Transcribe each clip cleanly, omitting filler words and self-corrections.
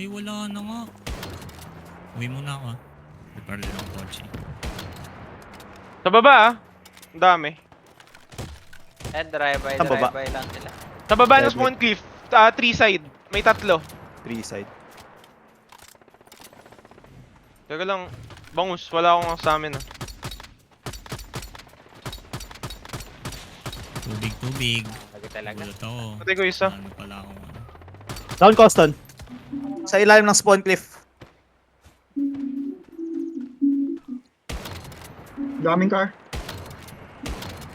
Ay, wala na nga. Uwi muna ako. Repair din ang kotse. Sa baba ah. Ang dami. Drive-by lang sila. Sa baba ng Deadwood. spawn cliff. 3 side. May 3. 3 side. Teka lang. Bangus. Wala akong sa amin ah. Tubig. Lagi talaga. Gulat ako. Patay ko isa. Ano pala akong ano. Down Coston. Sa ilalim ng spawn cliff. Daming car.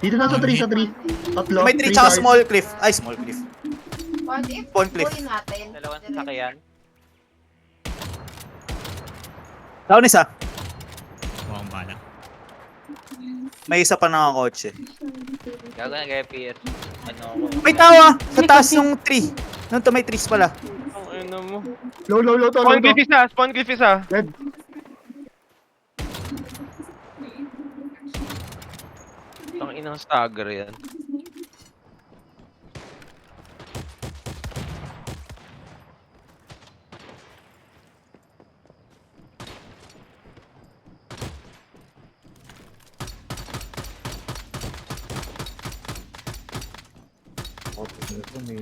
Dito na sa 3, sa 3. Tatlo. May 3 three tsaka cars. small cliff. Ay, small cliff. What if Spawn cliff. huli natin? Dalawang sasakyan. Down isa. Huwag akong bala. May isa pa nakakotse. Gago na kaya PS. Ano ako? May tawa! Sa taas yung tree. Nung to may trees pala. Ang ano mo. Low to, Spawn low to. cliff isa. Spawn cliff isa. Dead. Ang inang stagger yan. Ito, may